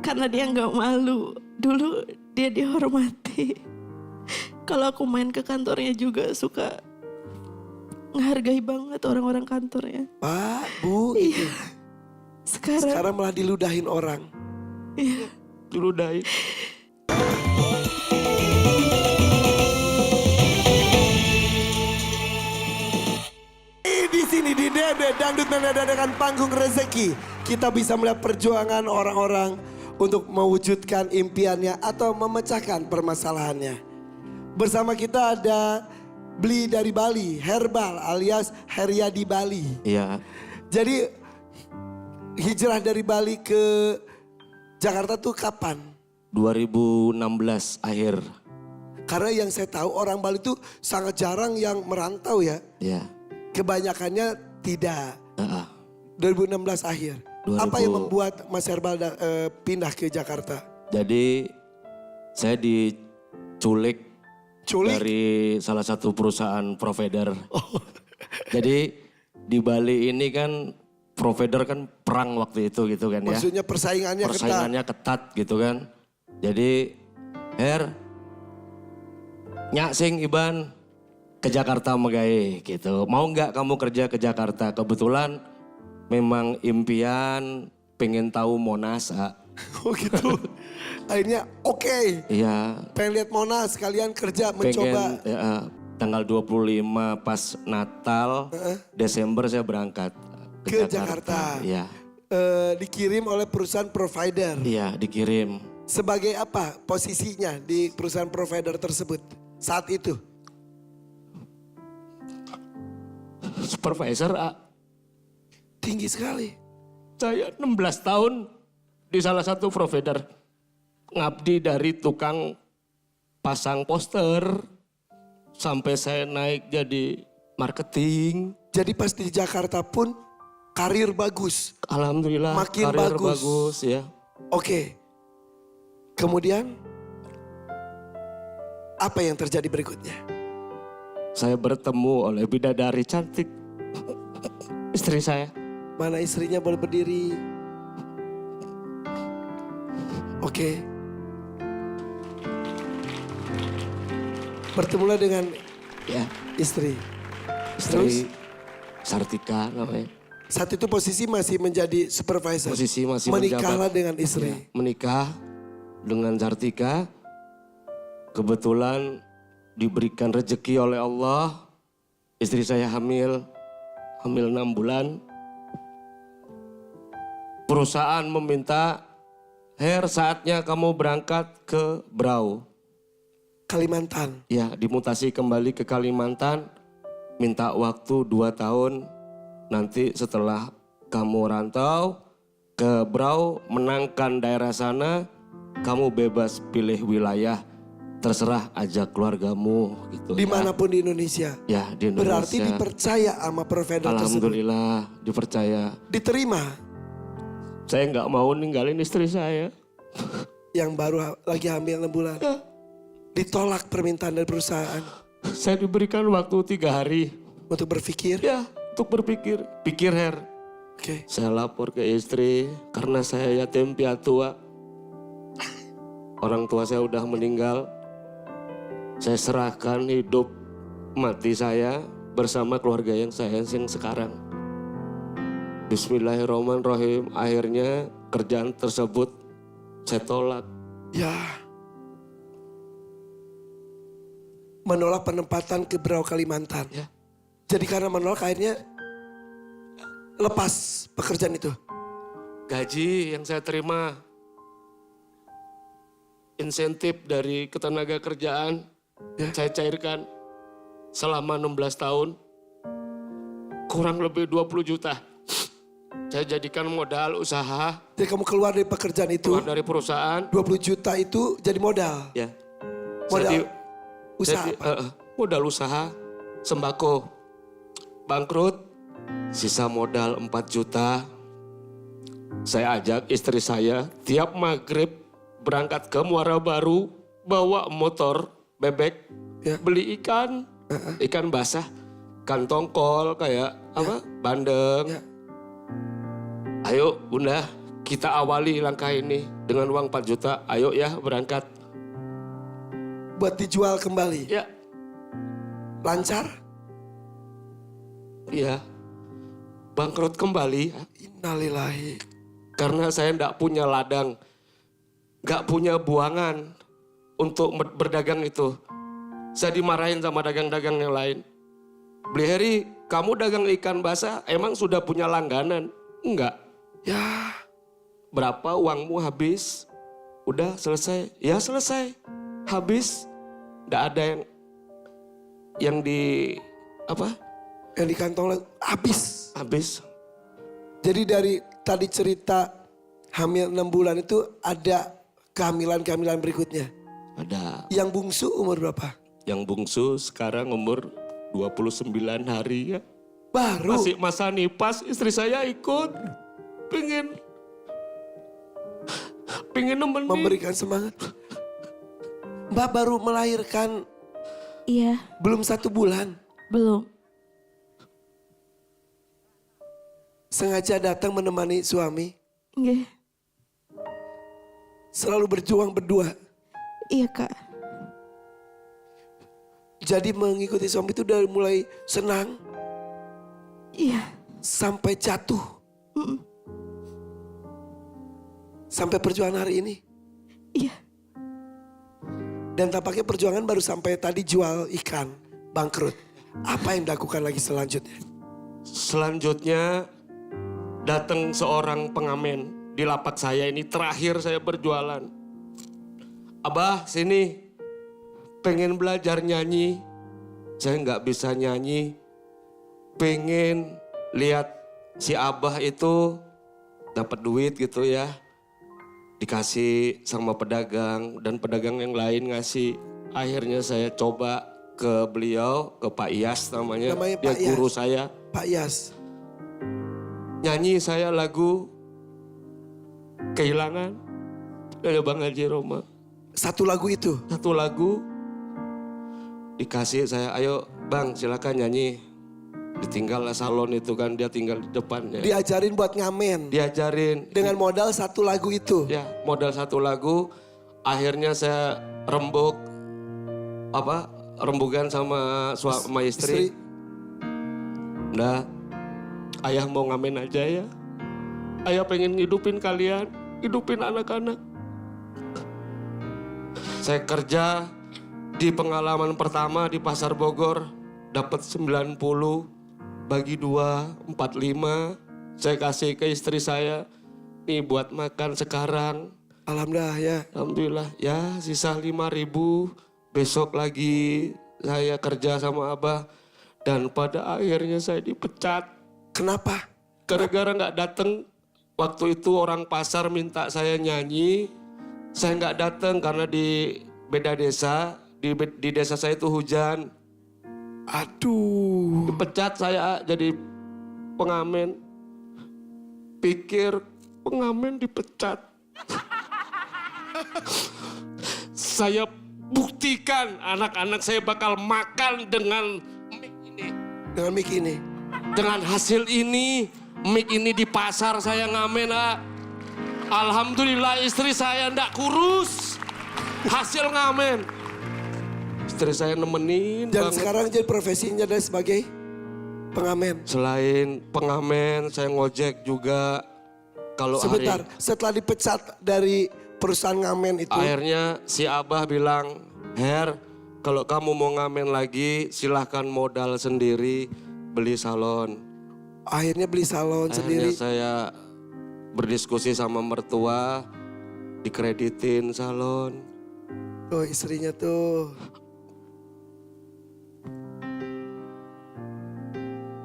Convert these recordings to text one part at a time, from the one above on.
Karena dia nggak malu. Dulu dia dihormati. Kalau aku main ke kantornya juga suka ngehargai banget orang-orang kantornya. Pak, Bu, Iya. gitu. Sekarang malah diludahin orang. Iya. Diludahin. Di sini di Dede Dangdut Menadakan Panggung Rezeki, kita bisa melihat perjuangan orang-orang untuk mewujudkan impiannya atau memecahkan permasalahannya. Bersama kita ada Bli dari Bali, Herbal alias Heria di Bali. Iya. Jadi hijrah dari Bali ke Jakarta tuh kapan? 2016 akhir. Karena yang saya tahu orang Bali tuh sangat jarang yang merantau ya. Ya. Kebanyakannya tidak. Heeh. 2016 akhir. 2000. Apa yang membuat Mas Herbal pindah ke Jakarta? Jadi saya diculik Culik? dari salah satu perusahaan provider. Jadi di Bali ini kan provider kan perang waktu itu gitu kan ya. Maksudnya persaingannya Persaingannya ketat gitu kan. Jadi nyak sing Iban ke Jakarta magae gitu. Mau nggak kamu kerja ke Jakarta? Kebetulan memang impian pengen tahu Monas. Oh gitu. Akhirnya oke. Iya. Pengen lihat Monas, kalian kerja mencoba. Pengen tanggal 25 pas Natal, Desember saya berangkat Ke Jakarta. Iya. Dikirim oleh perusahaan provider. Iya, dikirim. Sebagai apa posisinya di perusahaan provider tersebut saat itu? Supervisor Tinggi sekali. saya 16 tahun di salah satu provider. Ngabdi dari tukang pasang poster sampai saya naik jadi marketing. Jadi pas di Jakarta pun karir bagus. Alhamdulillah Makin karir bagus. bagus ya. Oke. Kemudian apa yang terjadi berikutnya? Saya bertemu oleh bidadari cantik. Istri saya. Mana istrinya boleh berdiri? Oke. Bertemulah dengan Ya, istri. istri Sartika namanya. Saat itu posisi masih menjadi supervisor. Posisi masih Menikahlah menjabat. dengan istri. Ya, menikah dengan Sartika. Kebetulan diberikan rezeki oleh Allah. Istri saya hamil 6 bulan. Perusahaan meminta, saatnya kamu berangkat ke Brau. Kalimantan. Ya, dimutasi kembali ke Kalimantan. Minta waktu 2 tahun. Nanti setelah kamu rantau ke Brau, menangkan daerah sana, kamu bebas pilih wilayah. Terserah ajak keluargamu gitu. Dimanapun di Indonesia. Ya, di Indonesia. Berarti dipercaya sama provider tersebut. Alhamdulillah dipercaya. Diterima. Saya nggak mau ninggalin istri saya. Yang baru lagi hamil 6 bulan. Ya. Ditolak permintaan dari perusahaan. Saya diberikan waktu 3 hari. Untuk berpikir. Ya, untuk berpikir. Pikir Oke. Saya lapor ke istri karena saya yatim piatu. Orang tua saya udah meninggal. Saya serahkan hidup mati saya bersama keluarga yang saya yang sekarang. Bismillahirrahmanirrahim. Akhirnya kerjaan tersebut saya tolak. Ya. Menolak penempatan ke Brau Kalimantan. Ya. Jadi karena menolak akhirnya lepas pekerjaan itu. Gaji yang saya terima, insentif dari ketenaga kerjaan, saya cairkan selama 16 tahun, kurang lebih 20 juta. Saya jadikan modal usaha, Jadi kamu keluar dari pekerjaan itu, keluar dari perusahaan. 20 juta itu jadi modal. Ya. Modal usaha apa? Modal usaha, sembako, bangkrut, sisa modal 4 juta. Saya ajak istri saya tiap maghrib berangkat ke Muara Baru, bawa motor bebek, Ya. beli ikan, ikan basah, ikan tongkol kayak apa, bandeng. Ya. Ayo bunda, kita awali langkah ini dengan uang 4 juta. Ayo ya berangkat. Buat dijual kembali. Ya, Lancar? iya. Bangkrut kembali Innalillahi. karena saya enggak punya ladang. Enggak punya buangan untuk berdagang itu. Saya dimarahin sama dagang-dagang yang lain. Beli Heri, kamu dagang ikan basah emang sudah punya langganan? Enggak. Ya, Berapa uangmu habis? Udah selesai? Ya selesai. Habis. Enggak ada yang di apa? yang di kantong habis. Habis. Jadi dari tadi cerita hamil 6 bulan itu ada kehamilan-kehamilan berikutnya. Ada. Yang bungsu umur berapa? Yang bungsu sekarang umur 29 hari ya. Baru. Masih masa nipas, istri saya ikut. Pengen nemenin. Memberikan semangat. Mbak baru melahirkan Iya, belum 1 bulan. belum. Sengaja datang menemani suami. Nggih. Selalu berjuang berdua. Iya Kak. Jadi mengikuti suami itu dari mulai senang Iya. sampai jatuh. Sampai perjuangan hari ini. Iya. Dan tampaknya perjuangan baru sampai tadi jual ikan, bangkrut. Apa yang dilakukan lagi selanjutnya? Selanjutnya datang seorang pengamen di lapak saya ini, terakhir saya berjualan. Abah sini, pengen belajar nyanyi. Saya nggak bisa nyanyi. Pengen lihat si Abah itu dapat duit gitu ya. Dikasih sama pedagang dan pedagang yang lain ngasih. Akhirnya saya coba ke beliau, ke Pak Iyas namanya. Namanya Dia Pak Iyas. guru saya. Pak Yas. Nyanyi saya lagu Kehilangan dari Bang Haji Roma. 1 lagu itu. 1 lagu dikasih saya, ayo Bang silakan nyanyi. Ditinggal salon itu kan, dia tinggal di depannya. Diajarin buat ngamen. Diajarin. Dengan modal 1 lagu itu. Ya modal 1 lagu. Akhirnya saya rembukan sama suami istri. Udah, ayah mau ngamen aja ya. Ayah pengen hidupin kalian, hidupin anak-anak. Saya kerja di pengalaman pertama di Pasar Bogor, dapat 90, bagi 2, 45. Saya kasih ke istri saya, nih buat makan sekarang. Alhamdulillah ya. Alhamdulillah, ya sisa 5.000. Besok lagi saya kerja sama Abah. Dan pada akhirnya saya dipecat. Kenapa? Gara-gara nggak datang. Waktu itu orang pasar minta saya nyanyi. Saya nggak datang karena di beda desa. Di desa saya itu hujan. Aduh. Dipecat saya jadi pengamen. Pikir pengamen dipecat. Saya buktikan anak-anak saya bakal makan dengan mic ini. Dengan mic ini. Dengan hasil ini, mic ini di pasar saya ngamen. Alhamdulillah istri saya ndak kurus. Hasil ngamen. Istri saya nemenin Dan banget. sekarang jadi profesinya adalah sebagai pengamen. Selain pengamen, saya ngojek juga. Kalau Sebentar, hari, setelah dipecat dari perusahaan ngamen itu. akhirnya si Abah bilang, Her, kalau kamu mau ngamen lagi, silahkan modal sendiri, beli salon. Akhirnya beli salon Akhirnya sendiri. saya berdiskusi sama mertua, dikreditin salon. Tuh istrinya tuh.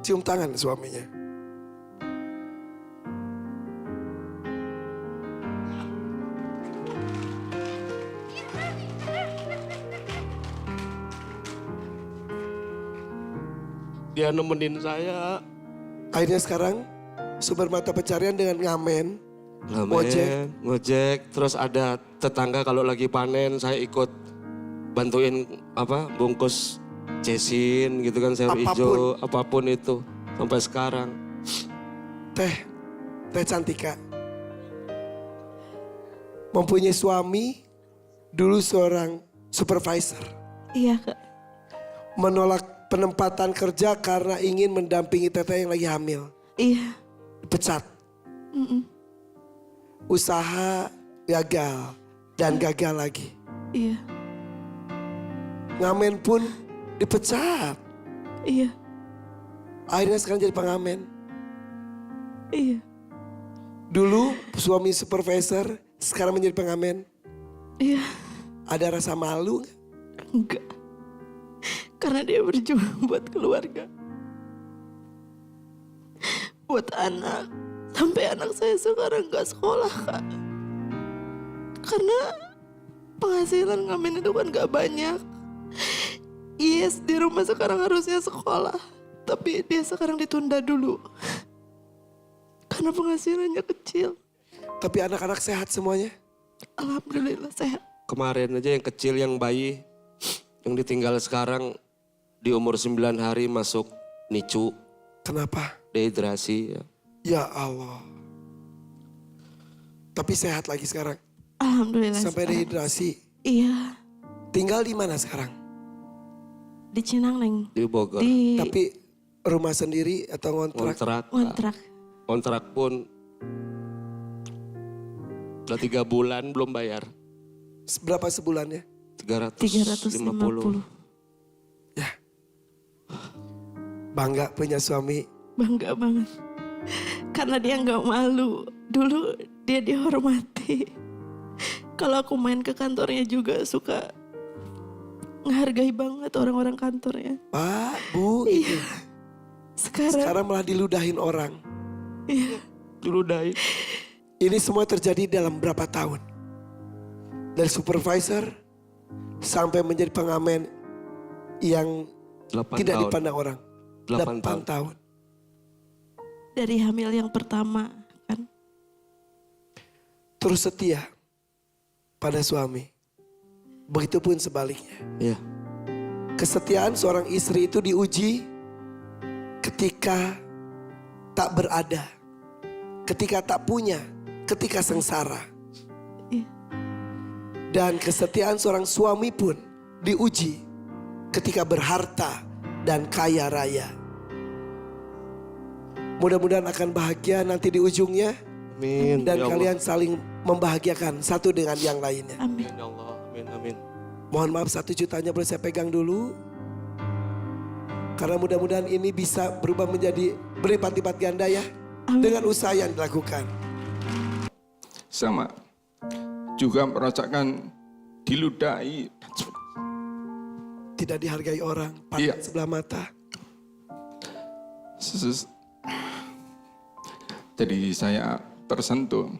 Cium tangan suaminya. Dia nemenin saya. Akhirnya sekarang sumber mata pencarian dengan ngamen. Ngojek. Terus ada tetangga kalau lagi panen saya ikut bantuin bungkus cesin gitu kan, sayur hijau, apapun itu sampai sekarang. Teh Cantika. mempunyai suami dulu seorang supervisor. Iya Kak. Menolak penempatan kerja karena ingin mendampingi teteh yang lagi hamil. Iya. Pecat. Usaha gagal dan gagal lagi. Iya. Ngamen pun dipecat. Iya. Akhirnya sekarang jadi pengamen. Iya. Dulu suami supervisor, sekarang menjadi pengamen. Iya. Ada rasa malu nggak? Enggak. Karena dia berjuang buat keluarga. Buat anak. Sampai anak saya sekarang gak sekolah Kak. Karena penghasilan ngamen itu kan gak banyak. Yes, di rumah sekarang harusnya sekolah. Tapi dia sekarang ditunda dulu. Karena penghasilannya kecil. Tapi anak-anak sehat semuanya? Alhamdulillah sehat. Kemarin aja yang kecil, yang bayi, yang ditinggal sekarang di umur 9 hari masuk NICU, Kenapa? dehidrasi. Ya. Ya Allah. Tapi sehat lagi sekarang. Alhamdulillah Sampai sekarang. dehidrasi. Iya. Tinggal di mana sekarang? Di Cinang Neng. Di Bogor. Di Tapi rumah sendiri atau ngontrak? Kontrak. kontrak. Kontrak pun udah 3 bulan belum bayar. Berapa sebulannya? 350. Ya. Bangga punya suami. Bangga banget. Karena dia nggak malu. Dulu dia dihormati. Kalau aku main ke kantornya juga suka ngehargai banget orang-orang kantornya. Pak, Bu, itu. Sekarang Sekarang malah diludahin orang. iya, Diludahin. Ini semua terjadi dalam berapa tahun? Dari supervisor sampai menjadi pengamen yang 8 tidak tahun. dipandang orang. 8 tahun. tahun. dari hamil yang pertama kan. Terus setia pada suami. Begitupun sebaliknya. Iya. Kesetiaan seorang istri itu diuji ketika tak berada. Ketika tak punya. Ketika sengsara. Iya. Dan kesetiaan seorang suami pun diuji ketika berharta dan kaya raya. Mudah-mudahan akan bahagia nanti di ujungnya. Amin. Dan Ya Allah. kalian saling membahagiakan satu dengan yang lainnya. Amin. Ya Allah. Amin. Amin. Mohon maaf 1 jutanya boleh saya pegang dulu. Karena mudah-mudahan ini bisa berubah menjadi berlipat-lipat ganda ya. Amin. Dengan usaha yang dilakukan. Sama juga merasakan diludahi. Tidak dihargai orang, pandang Iya. sebelah mata. Jadi saya tersentuh